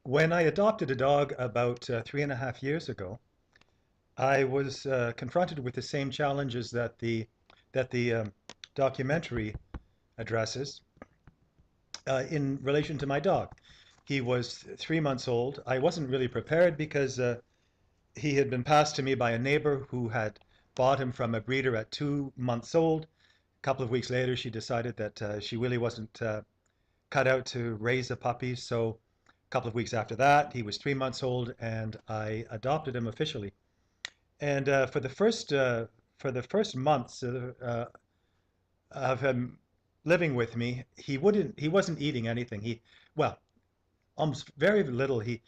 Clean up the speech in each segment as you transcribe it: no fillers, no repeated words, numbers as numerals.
When I adopted a dog about 3.5 years ago, I was confronted with the same challenges that the documentary addresses in relation to my dog. He was 3 months old. I wasn't really prepared because he had been passed to me by a neighbor who had bought him from a breeder at 2 months old. A couple of weeks later, she decided that she really wasn't cut out to raise a puppy. So a couple of weeks after that, he was 3 months old, and I adopted him officially. And for the first months of him living with me, he wasn't eating anything. Well, almost very little. He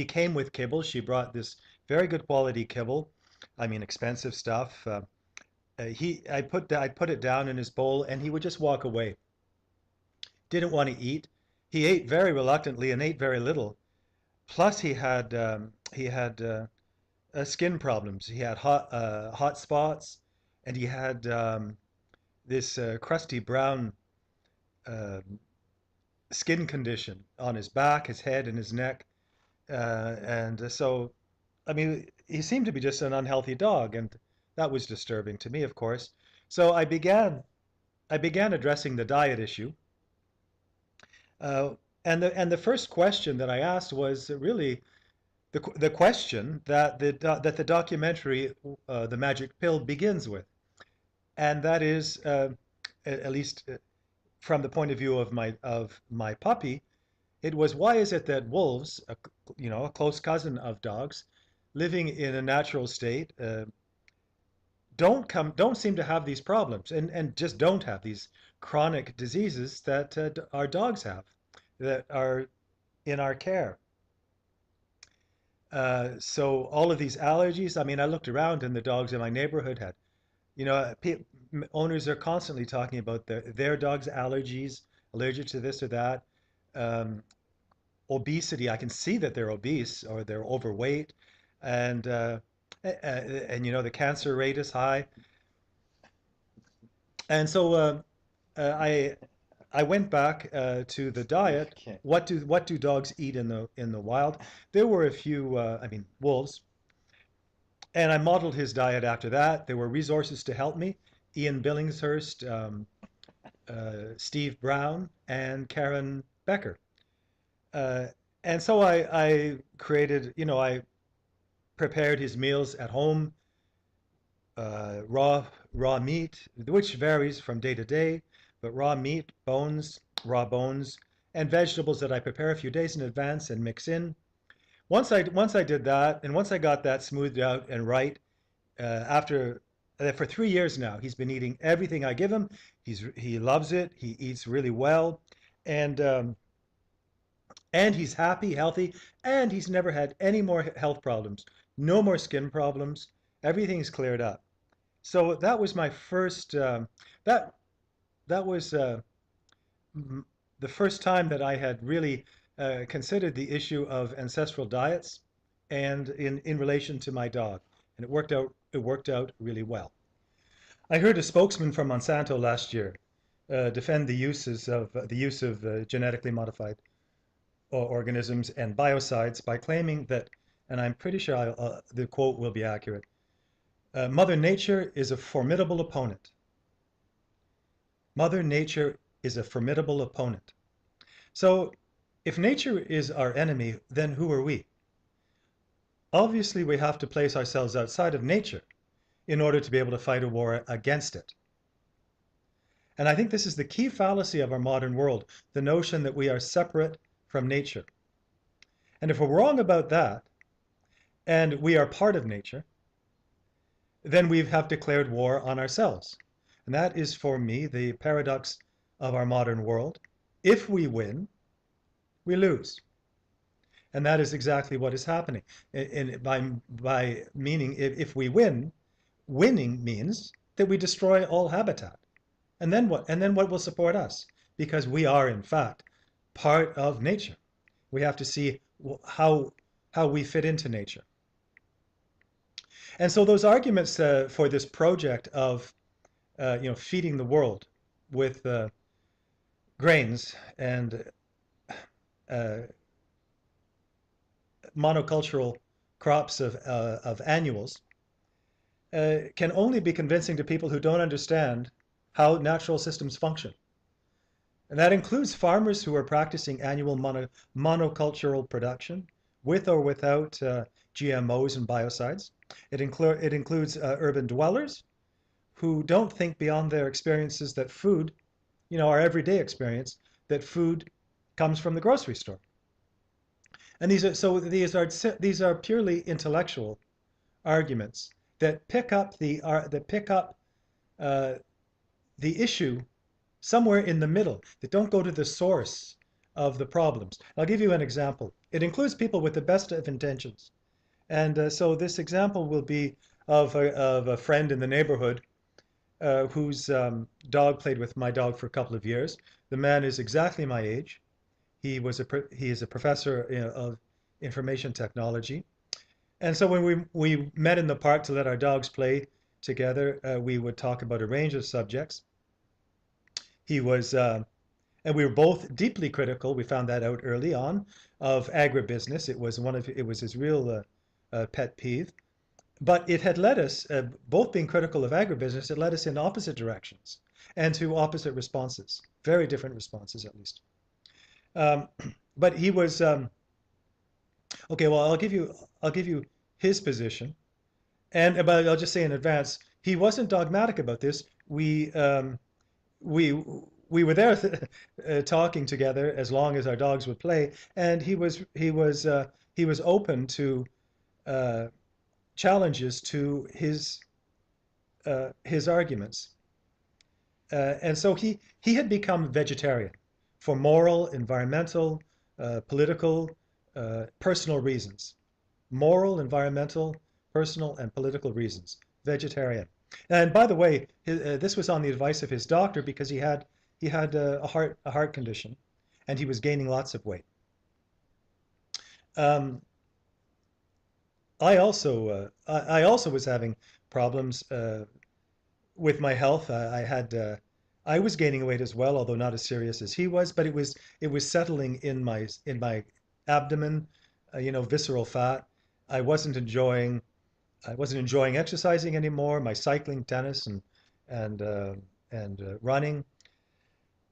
came with kibble. She brought this very good quality kibble. I mean, expensive stuff. I put it down in his bowl, and he would just walk away. Didn't want to eat. He ate very reluctantly and ate very little. Plus, he had skin problems. He had hot spots, and he had this crusty brown uh, skin condition on his back, his head, and his neck. And so, I mean, he seemed to be just an unhealthy dog, and that was disturbing to me, of course. So I began addressing the diet issue. Uh, and the first question that I asked was really the question that the documentary, The Magic Pill, begins with, and that is, at least from the point of view of my puppy, it was, why is it that wolves, a close cousin of dogs, living in a natural state, don't seem to have these problems, and just don't have these chronic diseases that our dogs have, that are in our care. So all of these allergies, I mean, I looked around and the dogs in my neighborhood had, owners are constantly talking about their dog's allergies, allergic to this or that. Um, Obesity, I can see that they're obese or they're overweight, and the cancer rate is high. And so I went back to the diet. Okay. What do dogs eat in the wild? There were a few, I mean, wolves, and I modeled his diet after that. There were resources to help me: Ian Billingshurst, Steve Brown, and Karen Becker. Uh, and so I created, I prepared his meals at home, raw meat, which varies from day to day, but raw meat, raw bones, and vegetables that I prepare a few days in advance and mix in. Once I did that, and once I got that smoothed out and right, after for 3 years now, he's been eating everything I give him. He loves it. He eats really well, and he's happy, healthy, and he's never had any more health problems, no more skin problems. Everything's cleared up. So that was my first. That that was the first time that I had really considered the issue of ancestral diets, and in relation to my dog, and it worked out really well. I heard a spokesman from Monsanto last year defend the use of genetically modified organisms and biocides by claiming that, and I'm pretty sure the quote will be accurate, Mother Nature is a formidable opponent. Mother Nature is a formidable opponent. So if nature is our enemy, then who are we? Obviously, we have to place ourselves outside of nature in order to be able to fight a war against it. And I think this is the key fallacy of our modern world, the notion that we are separate from nature. And if we're wrong about that, and we are part of nature, then we have declared war on ourselves. And that is, for me, the paradox of our modern world. If we win, we lose. And that is exactly what is happening. And by meaning, if we win, winning means that we destroy all habitat. And then what? And then what will support us? Because we are, in fact, part of nature. We have to see how we fit into nature. And so those arguments for this project of feeding the world with grains and uh, monocultural crops of annuals can only be convincing to people who don't understand how natural systems function. And that includes farmers who are practicing annual monocultural production with or without GMOs and biocides. It includes urban dwellers who don't think beyond their experiences that food, our everyday experience, that food comes from the grocery store. And these are purely intellectual arguments that pick up uh, the issue somewhere in the middle, that don't go to the source of the problems. I'll give you an example. It includes people with the best of intentions. And so this example will be of a friend in the neighborhood whose dog played with my dog for a couple of years. The man is exactly my age. He is a professor of information technology. And so when we met in the park to let our dogs play together, we would talk about a range of subjects. He was, and we were both deeply critical. We found that out early on of agribusiness. It was his real pet peeve. But it had led us, both being critical of agribusiness, it led us in opposite directions and to opposite responses, very different responses at least. Um, but he was okay. Well, I'll give you his position, and but I'll just say in advance, he wasn't dogmatic about this. We we were there talking together as long as our dogs would play, and he was open to uh, challenges to his arguments. And so he had become vegetarian for moral, environmental, political, personal reasons. Moral, environmental, personal, and political reasons. Vegetarian. And by the way, this was on the advice of his doctor because he had a heart condition, and he was gaining lots of weight. Um, I also was having problems with my health. I was gaining weight as well, although not as serious as he was, but it was settling in my abdomen, visceral fat. I wasn't enjoying I wasn't enjoying exercising anymore. My cycling, tennis, and uh, and running.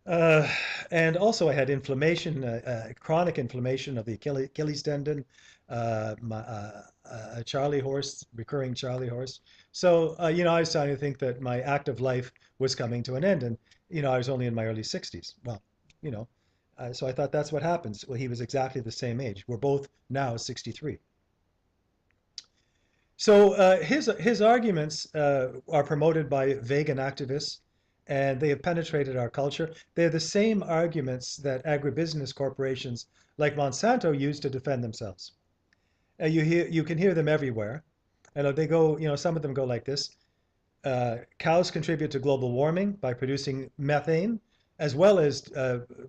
Uh, and also, I had inflammation, chronic inflammation of the Achilles tendon, a Charlie horse, recurring Charlie horse. So, I was starting to think that my active life was coming to an end. And, I was only in my early 60s. Well, you know, so I thought that's what happens. Well, he was exactly the same age. We're both now 63. So his arguments are promoted by vegan activists, and they have penetrated our culture. They're the same arguments that agribusiness corporations like Monsanto use to defend themselves. You can hear them everywhere, and they go. Some of them go like this: cows contribute to global warming by producing methane, as well as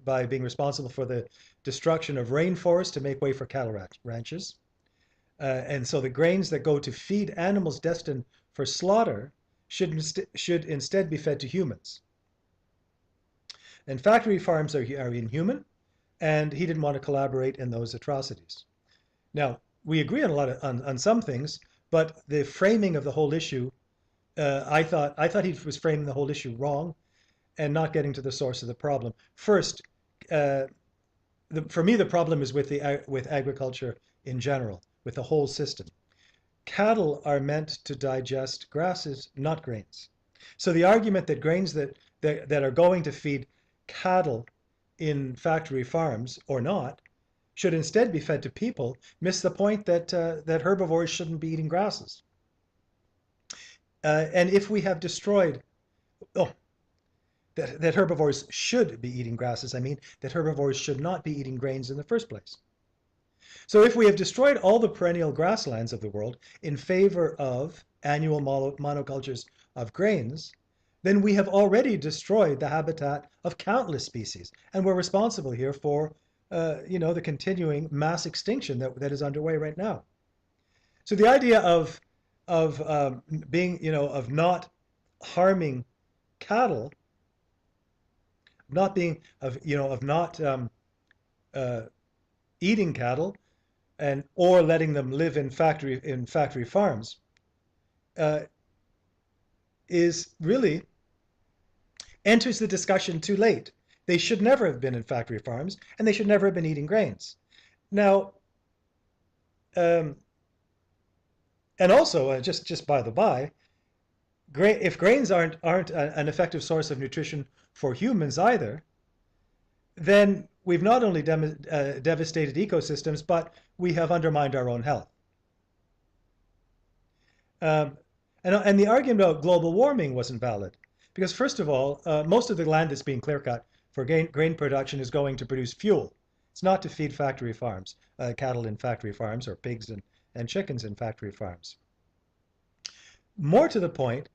by being responsible for the destruction of rainforests to make way for cattle ranches. And so the grains that go to feed animals destined for slaughter should instead be fed to humans. And factory farms are inhuman, and he didn't want to collaborate in those atrocities. Now, we agree on some things, but the framing of the whole issue, I thought he was framing the whole issue wrong and not getting to the source of the problem. First, uh, for me, the problem is with agriculture in general, with the whole system. Cattle are meant to digest grasses, not grains. So the argument that grains that are going to feed cattle in factory farms or not should instead be fed to people miss the point that herbivores shouldn't be eating grasses. And if we have destroyed, oh, that herbivores should be eating grasses, I mean that herbivores should not be eating grains in the first place. So if we have destroyed all the perennial grasslands of the world in favor of annual monocultures of grains, then we have already destroyed the habitat of countless species, and we're responsible here for, the continuing mass extinction that is underway right now. So the idea of being, of not harming cattle, not being of not uh, eating cattle, and or letting them live in factory farms uh, is really enters the discussion too late. They should never have been in factory farms, and they should never have been eating grains. Now, um, and also, just by the by, if grains aren't an effective source of nutrition for humans either, then we've not only devastated ecosystems, but we have undermined our own health. Um, and the argument about global warming wasn't valid because, first of all, most of the land that's being clear cut for grain production is going to produce fuel. It's not to feed factory farms, cattle in factory farms, or pigs and chickens in factory farms. More to the point,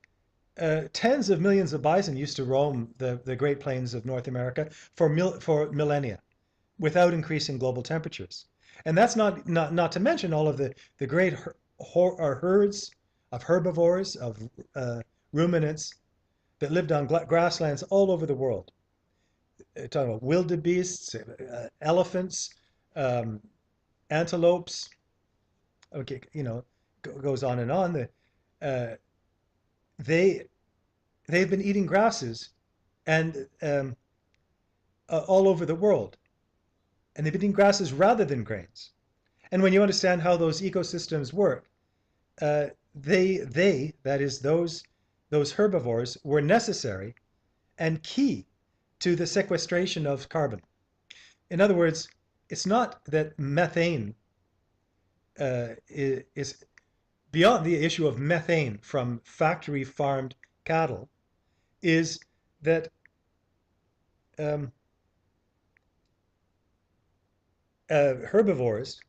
tens of millions of bison used to roam the Great Plains of North America for millennia without increasing global temperatures. And that's not to mention all of the great herds of herbivores, of ruminants that lived on grasslands all over the world. Talking about wildebeests, elephants, um, antelopes. Okay, goes on and on. Uh, they they've been eating grasses and all over the world, and they've been eating grasses rather than grains. And when you understand how those ecosystems work, uh, that is those herbivores were necessary and key to the sequestration of carbon. In other words, it's not that methane is beyond the issue of methane from factory farmed cattle, is that um, herbivores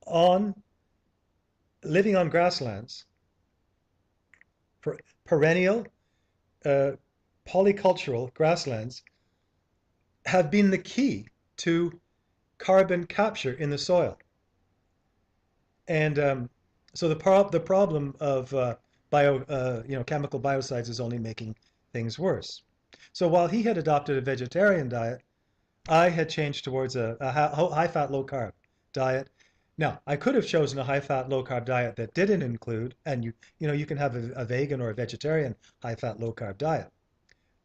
on living on grasslands, perennial uh, polycultural grasslands, have been the key to carbon capture in the soil. And so the problem of chemical biocides is only making things worse. So while he had adopted a vegetarian diet, I had changed towards a high-fat, low-carb diet. Now, I could have chosen a high-fat, low-carb diet that didn't include, and you can have a vegan or a vegetarian high-fat, low-carb diet.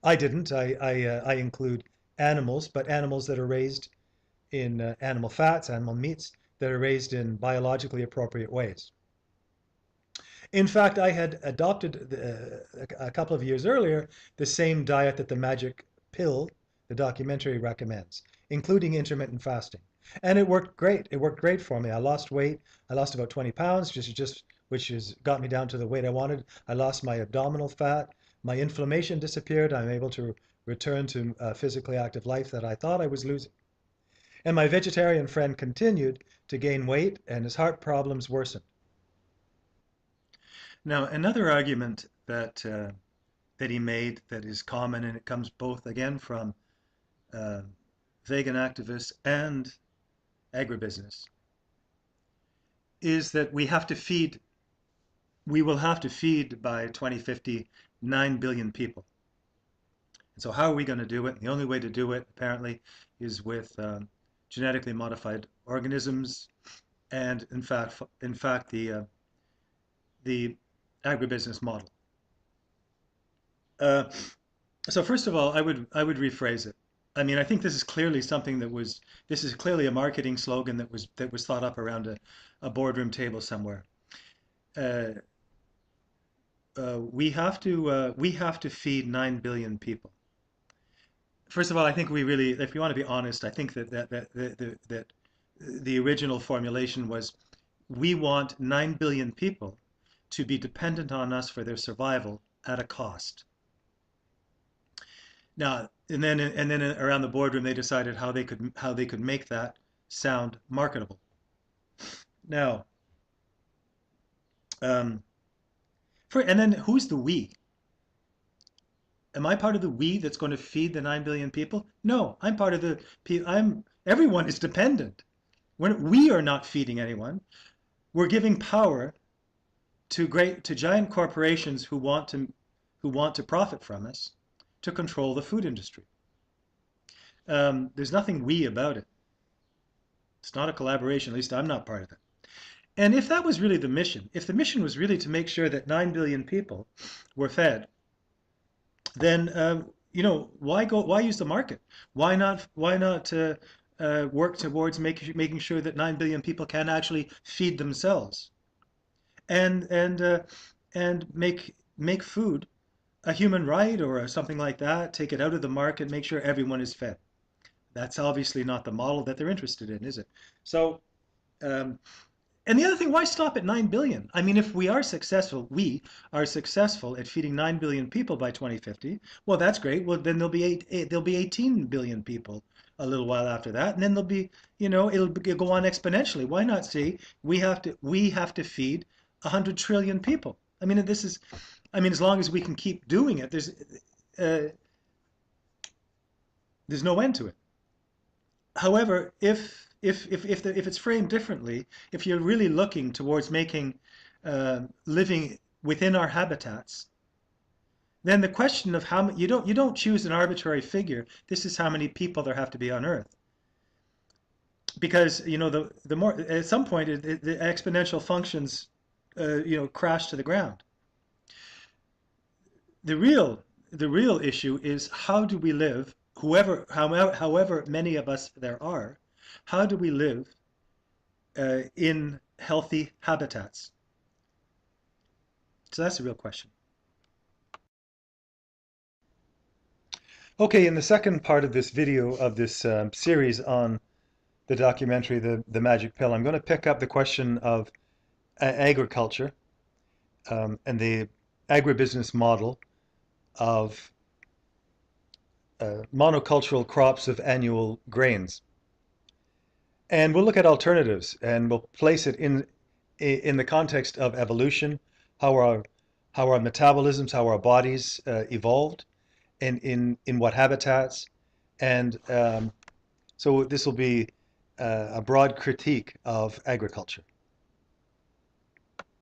I didn't. I include animals, but animals that are raised in animal fats, animal meats that are raised in biologically appropriate ways. In fact, I had adopted a couple of years earlier the same diet that the Magic Pill, the documentary, recommends, including intermittent fasting. And it worked great. It worked great for me. I lost weight. I lost about 20 pounds, which has got me down to the weight I wanted. I lost my abdominal fat. My inflammation disappeared. I'm able to return to a physically active life that I thought I was losing. And my vegetarian friend continued to gain weight, and his heart problems worsened. Now, another argument that he made that is common, and it comes both again from uh, vegan activists and agribusiness, is that we will have to feed by 2050 9 billion people. And so how are we going to do it? And the only way to do it, apparently, is with genetically modified organisms, and in fact, the agribusiness model. Uh, so first of all, I would rephrase it. I mean, I think this is clearly something this is clearly a marketing slogan that was thought up around a boardroom table somewhere. Uh, we have to feed 9 billion people. First of all, I think we really, if you want to be honest, I think that the original formulation was, we want 9 billion people to be dependent on us for their survival at a cost. Now, and then around the boardroom, they decided how they could make that sound marketable. Now, um, and then who's the we? Am I part of the we that's going to feed the 9 billion people? No, I'm part of the. Everyone is dependent. We are not feeding anyone. We're giving power to giant corporations who want to profit from us, to control the food industry. There's nothing we about it. It's not a collaboration, at least I'm not part of it. And if that was really the mission, if the mission was really to make sure that 9 billion people were fed, then why use the market? Why not work towards making sure that 9 billion people can actually feed themselves and and uh, and make food a human right or something like that, take it out of the market, make sure everyone is fed. That's obviously not the model that they're interested in, is it? So, um, and the other thing, why stop at 9 billion? I mean, if we are successful at feeding 9 billion people by 2050, well, that's great. Well, then there'll be 18 billion people a little while after that, and then there'll be, it'll go on exponentially. Why not say we have to feed 100 trillion people? I mean, as long as we can keep doing it, uh, there's no end to it. However, if it's framed differently, if you're really looking towards making living within our habitats, then the question of how you don't choose an arbitrary figure. This is how many people there have to be on Earth, because the more at some point the exponential functions crash to the ground. The real the real issue is how do we live, however many of us there are, how do we live in healthy habitats? So that's the real question. Okay, in the second part of this video of this series on the documentary, The Magic Pill, I'm going to pick up the question of agriculture and the agribusiness model of monocultural crops of annual grains. And we'll look at alternatives and we'll place it in the context of evolution, how our metabolisms, how our bodies evolved, and in what habitats. And so this will be a broad critique of agriculture.